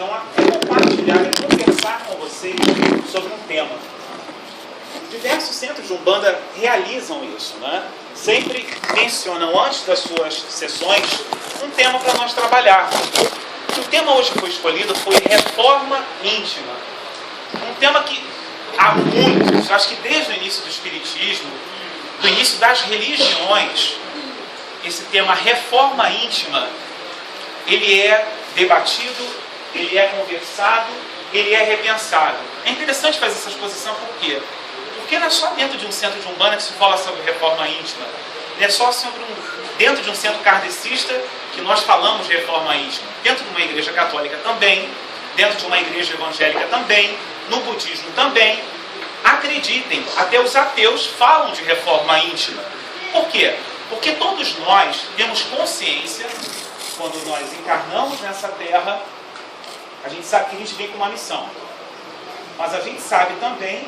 Então, compartilhar e conversar com vocês sobre um tema. Diversos centros de Umbanda realizam isso, né? Sempre mencionam antes das suas sessões um tema para nós trabalharmos. O tema hoje que foi escolhido foi reforma íntima. Um tema que há muitos, acho que desde o início do Espiritismo, do início das religiões, esse tema reforma íntima, ele é debatido, ele é conversado, ele é repensado. É interessante fazer essa exposição por quê? Porque não é só dentro de um centro de Umbanda que se fala sobre reforma íntima. Não é só dentro de um centro kardecista que nós falamos de reforma íntima. Dentro de uma igreja católica também, dentro de uma igreja evangélica também, no budismo também. Acreditem, até os ateus falam de reforma íntima. Por quê? Porque todos nós temos consciência, quando nós encarnamos nessa terra, a gente sabe que a gente vem com uma missão. Mas a gente sabe também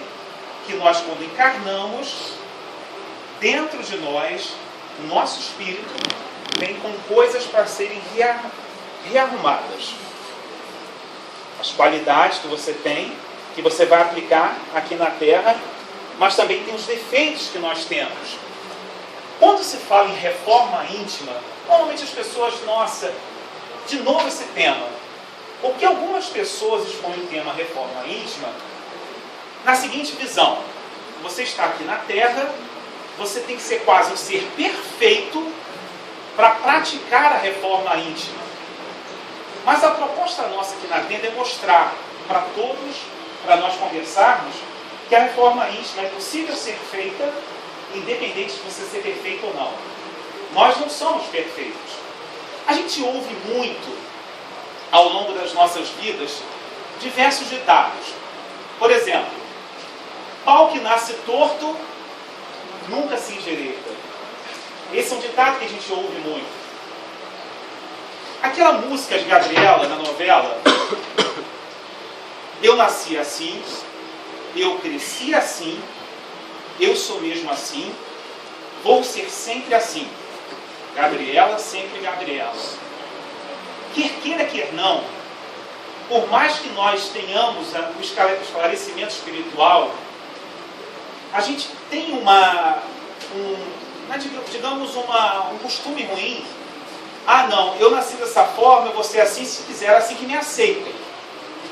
que nós, quando encarnamos, dentro de nós, o nosso espírito vem com coisas para serem rearrumadas. As qualidades que você tem, que você vai aplicar aqui na Terra, mas também tem os defeitos que nós temos. Quando se fala em reforma íntima, normalmente as pessoas, nossa, de novo esse tema. Porque algumas pessoas expõem o tema reforma íntima na seguinte visão: você está aqui na Terra, você tem que ser quase um ser perfeito para praticar a reforma íntima. Mas a proposta nossa aqui na Tenda é mostrar para todos, para nós conversarmos, que a reforma íntima é possível ser feita, independente de você ser perfeito ou não. Nós não somos perfeitos. A gente ouve muito, ao longo das nossas vidas, diversos ditados. Por exemplo, pau que nasce torto nunca se endireita. Esse é um ditado que a gente ouve muito. Aquela música de Gabriela, na novela, eu nasci assim, eu cresci assim, eu sou mesmo assim, vou ser sempre assim. Gabriela, sempre Gabriela. Quer queira, quer não, por mais que nós tenhamos o esclarecimento espiritual, a gente tem um costume ruim. Ah não, eu nasci dessa forma, eu vou ser assim, se quiser, assim que me aceitem.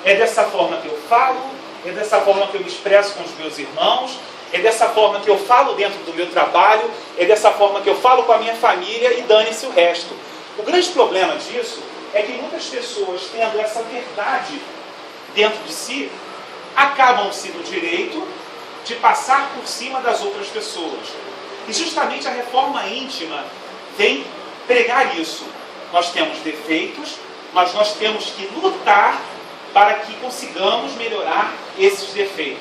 É dessa forma que eu falo, é dessa forma que eu me expresso com os meus irmãos, é dessa forma que eu falo dentro do meu trabalho, é dessa forma que eu falo com a minha família e dane-se o resto. O grande problema disso é que muitas pessoas, tendo essa verdade dentro de si, acabam se no direito de passar por cima das outras pessoas. E justamente a reforma íntima vem pregar isso. Nós temos defeitos, mas nós temos que lutar para que consigamos melhorar esses defeitos.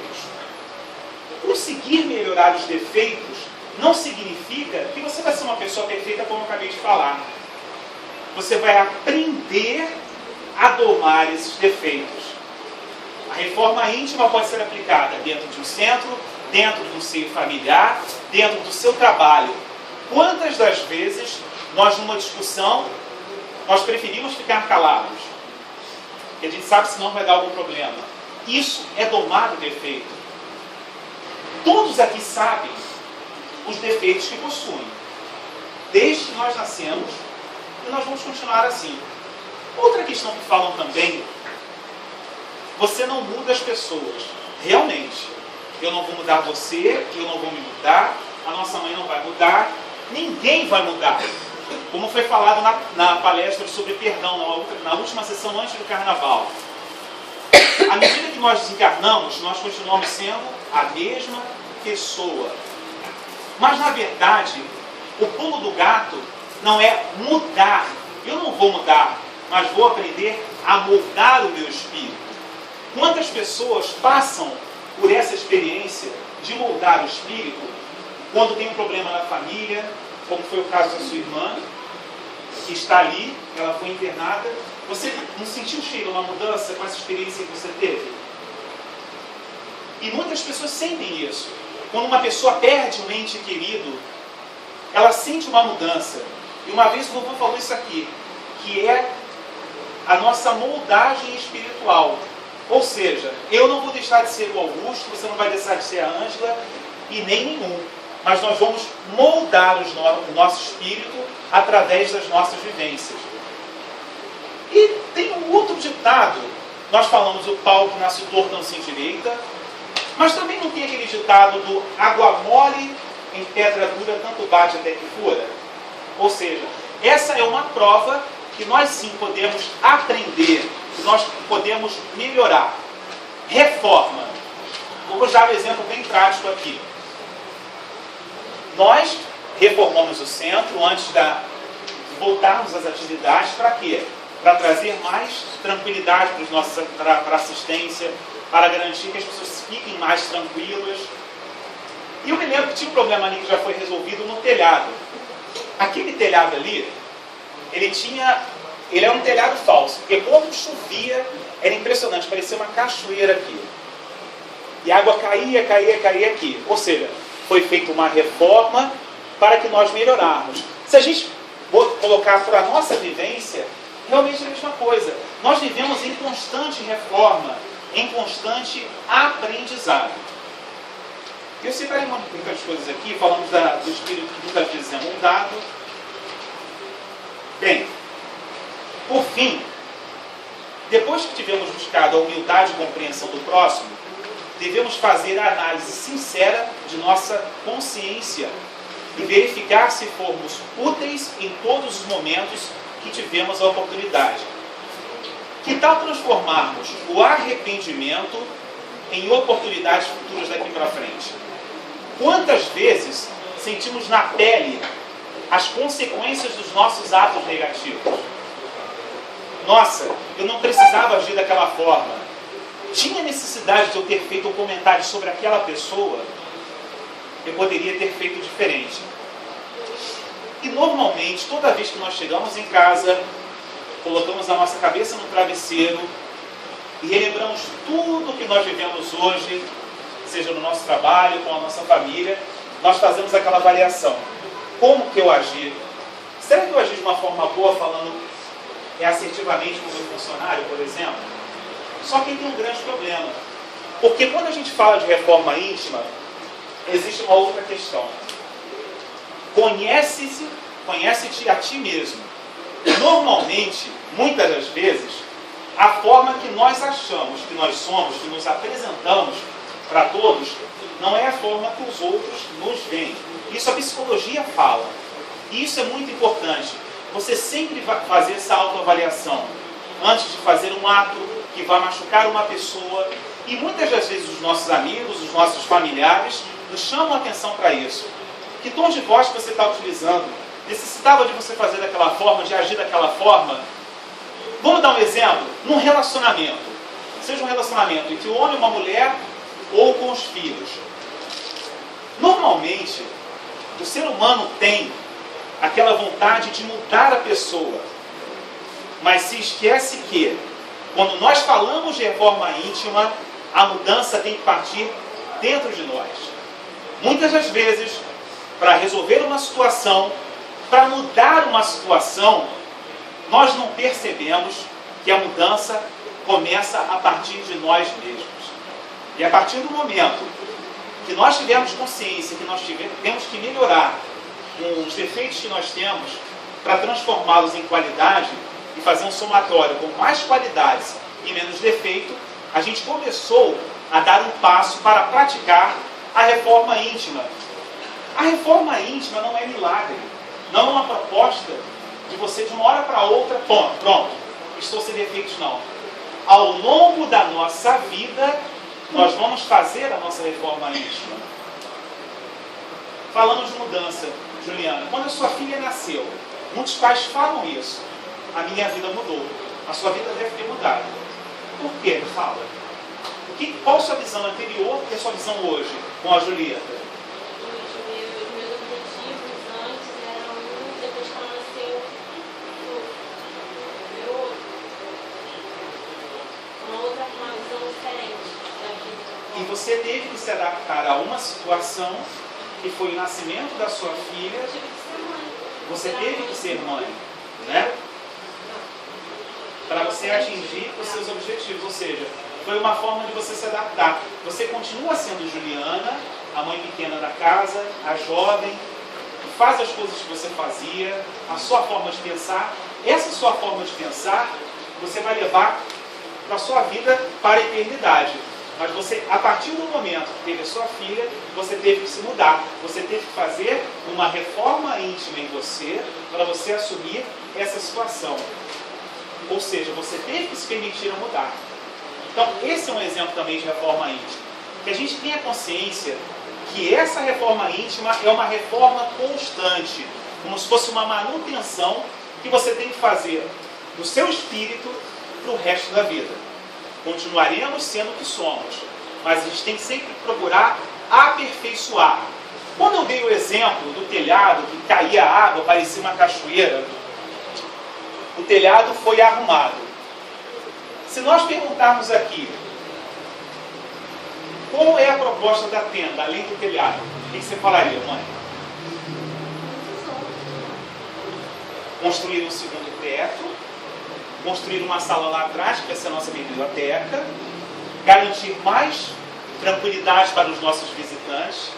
Conseguir melhorar os defeitos não significa que você vai ser uma pessoa perfeita, como eu acabei de falar. Você vai aprender a domar esses defeitos. A reforma íntima pode ser aplicada dentro de um centro, dentro de um seio familiar, dentro do seu trabalho. Quantas das vezes nós, numa discussão, nós preferimos ficar calados? Porque a gente sabe que senão vai dar algum problema. Isso é domar o defeito. Todos aqui sabem os defeitos que possuem. Desde que nós nascemos, e nós vamos continuar assim. Outra questão que falam também: você não muda as pessoas. Realmente, eu não vou mudar você, eu não vou me mudar, a nossa mãe não vai mudar, ninguém vai mudar. Como foi falado na palestra sobre perdão, na última sessão antes do carnaval. À medida que nós desencarnamos, nós continuamos sendo a mesma pessoa. Mas, na verdade, o pulo do gato não é mudar. Eu não vou mudar, mas vou aprender a moldar o meu espírito. Quantas pessoas passam por essa experiência de moldar o espírito quando tem um problema na família, como foi o caso da sua irmã, que está ali, ela foi internada. Você não sentiu, Sheila, uma mudança com essa experiência que você teve? E muitas pessoas sentem isso. Quando uma pessoa perde um ente querido, ela sente uma mudança. E uma vez o vovô falou isso aqui, que é a nossa moldagem espiritual. Ou seja, eu não vou deixar de ser o Augusto, você não vai deixar de ser a Ângela e nem nenhum. Mas nós vamos moldar o nosso espírito através das nossas vivências. E tem um outro ditado. Nós falamos o pau que nasce torto não se endireita, mas também não tem aquele ditado do água mole em pedra dura, tanto bate até que fura? Ou seja, essa é uma prova que nós sim podemos aprender, que nós podemos melhorar. Reforma. Vou dar um exemplo bem prático aqui. Nós reformamos o centro antes de voltarmos às atividades. Para quê? Para trazer mais tranquilidade para a assistência, para garantir que as pessoas fiquem mais tranquilas. E eu me lembro que tinha um problema ali que já foi resolvido no telhado. Aquele telhado ali, ele é um telhado falso, porque quando chovia, era impressionante, parecia uma cachoeira aqui. E a água caía aqui. Ou seja, foi feita uma reforma para que nós melhorarmos. Se a gente colocar para a nossa vivência, realmente é a mesma coisa. Nós vivemos em constante reforma, em constante aprendizado. Eu separei muitas coisas aqui, falamos do espírito que muitas vezes é moldado. Bem, por fim, depois que tivermos buscado a humildade e compreensão do próximo, devemos fazer a análise sincera de nossa consciência e verificar se formos úteis em todos os momentos que tivemos a oportunidade. Que tal transformarmos o arrependimento em oportunidades futuras daqui para frente? Quantas vezes sentimos na pele as consequências dos nossos atos negativos? Nossa, eu não precisava agir daquela forma. Tinha necessidade de eu ter feito um comentário sobre aquela pessoa? Eu poderia ter feito diferente. E normalmente, toda vez que nós chegamos em casa, colocamos a nossa cabeça no travesseiro e relembramos tudo que nós vivemos hoje, seja no nosso trabalho, com a nossa família, nós fazemos aquela avaliação. Como que eu agi? Será que eu agi de uma forma boa, falando assertivamente com o meu funcionário, por exemplo? Só que tem um grande problema. Porque quando a gente fala de reforma íntima, existe uma outra questão. Conhece-te a ti mesmo. Normalmente, muitas das vezes, a forma que nós achamos que nós somos, que nos apresentamos para todos, não é a forma que os outros nos veem. Isso a psicologia fala. E isso é muito importante. Você sempre vai fazer essa autoavaliação antes de fazer um ato que vai machucar uma pessoa. E muitas das vezes os nossos amigos, os nossos familiares nos chamam a atenção para isso. Que tom de voz que você está utilizando? Necessitava de você fazer daquela forma, de agir daquela forma? Vamos dar um exemplo? Num relacionamento. Seja um relacionamento entre um homem e uma mulher ou com os filhos. Normalmente, o ser humano tem aquela vontade de mudar a pessoa. Mas se esquece que, quando nós falamos de reforma íntima, a mudança tem que partir dentro de nós. Muitas das vezes, para resolver uma situação, para mudar uma situação, nós não percebemos que a mudança começa a partir de nós mesmos. E a partir do momento que nós tivermos consciência que nós temos que melhorar os defeitos que nós temos para transformá-los em qualidade e fazer um somatório com mais qualidades e menos defeito, a gente começou a dar um passo para praticar a reforma íntima. A reforma íntima não é milagre, não é uma proposta de você de uma hora para outra, pronto, estou sem defeitos, não. Ao longo da nossa vida, nós vamos fazer a nossa reforma íntima. Falando de mudança, Juliana, quando a sua filha nasceu, muitos pais falam isso. A minha vida mudou. A sua vida deve ter mudado. Por quê? Fala. Qual a sua visão anterior e a sua visão hoje com a Julieta? Os meus objetivos antes eram depois que ela nasceu, uma visão diferente da vida. E você teve que se adaptar a uma situação que foi o nascimento da sua filha. Eu tive que ser mãe. Você teve que ser mãe, né? para você atingir os seus objetivos. Ou seja, foi uma forma de você se adaptar. Você continua sendo Juliana, a mãe pequena da casa, a jovem, que faz as coisas que você fazia, a sua forma de pensar. Essa sua forma de pensar, você vai levar para a sua vida para a eternidade. Mas você, a partir do momento que teve a sua filha, você teve que se mudar. Você teve que fazer uma reforma íntima em você para você assumir essa situação. Ou seja, você teve que se permitir a mudar. Então, esse é um exemplo também de reforma íntima. Que a gente tenha consciência que essa reforma íntima é uma reforma constante, como se fosse uma manutenção que você tem que fazer do seu espírito para o resto da vida. Continuaremos sendo o que somos, mas a gente tem que sempre procurar aperfeiçoar. Quando eu dei o exemplo do telhado, que caía água, parecia uma cachoeira, o telhado foi arrumado. Se nós perguntarmos aqui, qual é a proposta da tenda, além do telhado? O que você falaria, mãe? Construir um segundo teto, construir uma sala lá atrás, que vai ser a nossa biblioteca, garantir mais tranquilidade para os nossos visitantes,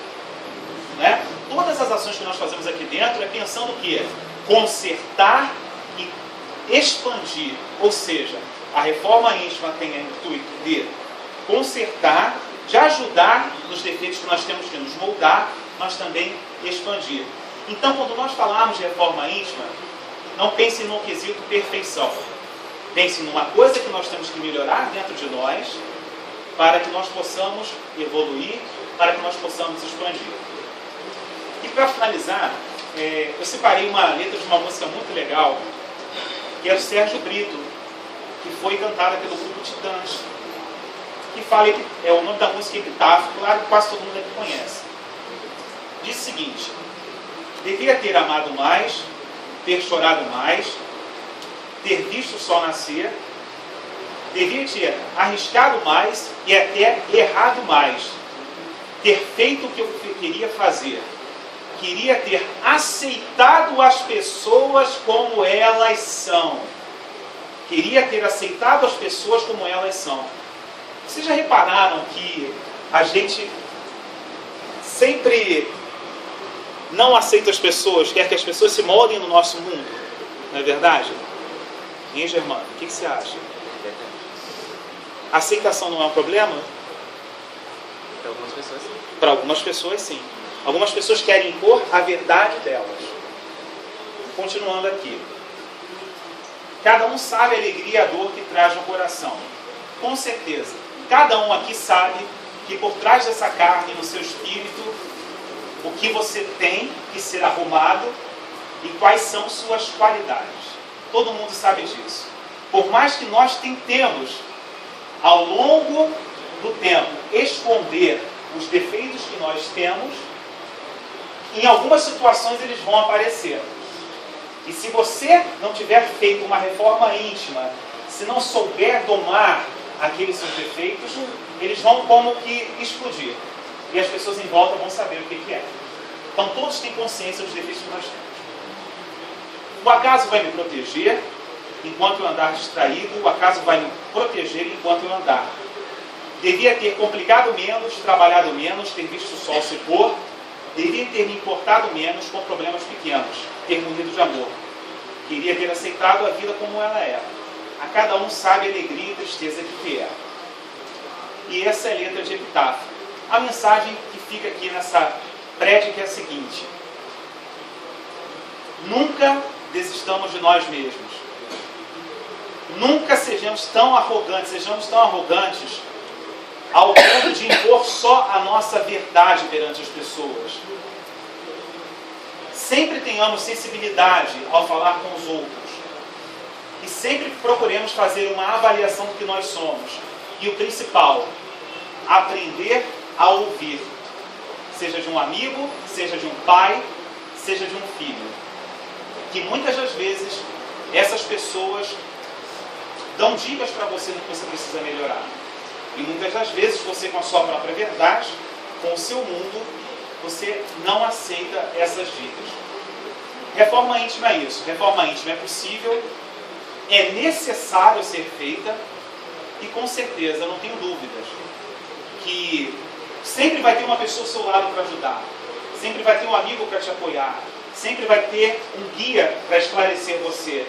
né? Todas as ações que nós fazemos aqui dentro é pensando o quê? Consertar e expandir. Ou seja, a reforma íntima tem o intuito de consertar, de ajudar nos defeitos que nós temos que nos moldar, mas também expandir. Então, quando nós falarmos de reforma íntima, não pense no quesito perfeição. Pense numa coisa que nós temos que melhorar dentro de nós, para que nós possamos evoluir, para que nós possamos expandir. E para finalizar, eu separei uma letra de uma música muito legal, que é do Sérgio Brito, que foi cantada pelo grupo Titãs, que fala, o nome da música é Epitáfio, claro que quase todo mundo aqui conhece. Diz o seguinte: devia ter amado mais, ter chorado mais, ter visto o sol nascer, devia ter arriscado mais e até errado mais, ter feito o que eu queria fazer, queria ter aceitado as pessoas como elas são, queria ter aceitado as pessoas como elas são. Vocês já repararam que a gente sempre não aceita as pessoas, quer que as pessoas se moldem no nosso mundo? Não é verdade? Hein, Germano? O que você acha? A aceitação não é um problema? Para algumas pessoas, sim. Para algumas pessoas, sim. Algumas pessoas querem impor a verdade delas. Continuando aqui. Cada um sabe a alegria e a dor que traz no coração. Com certeza. Cada um aqui sabe que por trás dessa carne, no seu espírito, o que você tem que ser arrumado e quais são suas qualidades. Todo mundo sabe disso. Por mais que nós tentemos, ao longo do tempo, esconder os defeitos que nós temos, em algumas situações eles vão aparecer. E se você não tiver feito uma reforma íntima, se não souber domar aqueles seus defeitos, eles vão como que explodir. E as pessoas em volta vão saber o que é. Então todos têm consciência dos defeitos que nós temos. O acaso vai me proteger enquanto eu andar distraído, o acaso vai me proteger enquanto eu andar. Devia ter complicado menos, trabalhado menos, ter visto o sol se pôr, devia ter me importado menos com problemas pequenos, ter morrido de amor. Queria ter aceitado a vida como ela é. A cada um sabe a alegria e tristeza que é. E essa é a letra de Epitáfio. A mensagem que fica aqui nessa prédica é a seguinte: nunca desistamos de nós mesmos. Nunca sejamos tão arrogantes ao ponto de impor só a nossa verdade perante as pessoas. Sempre tenhamos sensibilidade ao falar com os outros. E sempre procuremos fazer uma avaliação do que nós somos. E o principal, aprender a ouvir. Seja de um amigo, seja de um pai, seja de um filho. Que muitas das vezes essas pessoas dão dicas para você no que você precisa melhorar. E muitas das vezes você, com a sua própria verdade, com o seu mundo, você não aceita essas dicas. Reforma íntima é isso. Reforma íntima é possível é necessário ser feita e com certeza, eu não tenho dúvidas, que sempre vai ter uma pessoa ao seu lado para ajudar, sempre vai ter um amigo para te apoiar, sempre vai ter um guia para esclarecer você,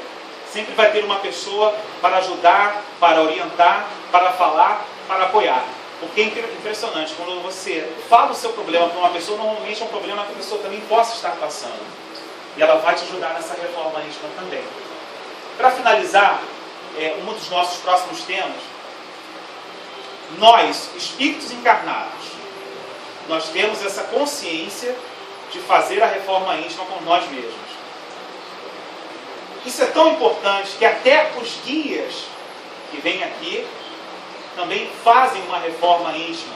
sempre vai ter uma pessoa para ajudar, para orientar, para falar, para apoiar. Porque é impressionante, quando você fala o seu problema para uma pessoa, normalmente é um problema que a pessoa também possa estar passando. E ela vai te ajudar nessa reforma íntima também. Para finalizar, um dos nossos próximos temas, nós, espíritos encarnados, nós temos essa consciência de fazer a reforma íntima com nós mesmos. Isso é tão importante que até os guias que vêm aqui também fazem uma reforma íntima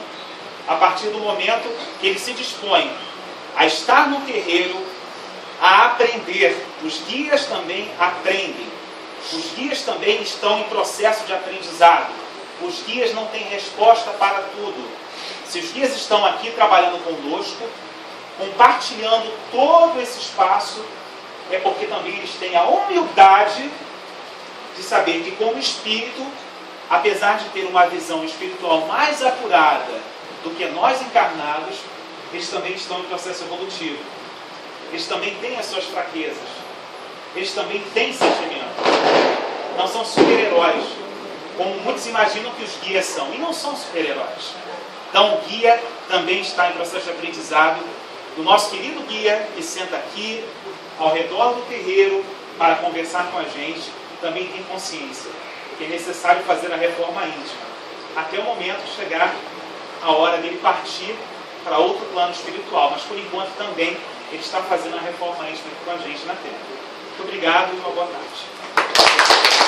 a partir do momento que eles se dispõem a estar no terreiro, a aprender. Os guias também aprendem. Os guias também estão em processo de aprendizado. Os guias não têm resposta para tudo. Se os guias estão aqui trabalhando conosco, compartilhando todo esse espaço, é porque também eles têm a humildade de saber que, como espírito, apesar de ter uma visão espiritual mais apurada do que nós encarnados, eles também estão em processo evolutivo. Eles também têm as suas fraquezas. Eles também têm sentimentos. Não são super-heróis, como muitos imaginam que os guias são. E não são super-heróis. Então o guia também está em processo de aprendizado. O nosso querido guia, que senta aqui, ao redor do terreiro, para conversar com a gente, também tem consciência que é necessário fazer a reforma íntima, até o momento de chegar a hora dele partir para outro plano espiritual. Mas por enquanto também ele está fazendo a reforma íntima com a gente na Terra. Muito obrigado e uma boa tarde.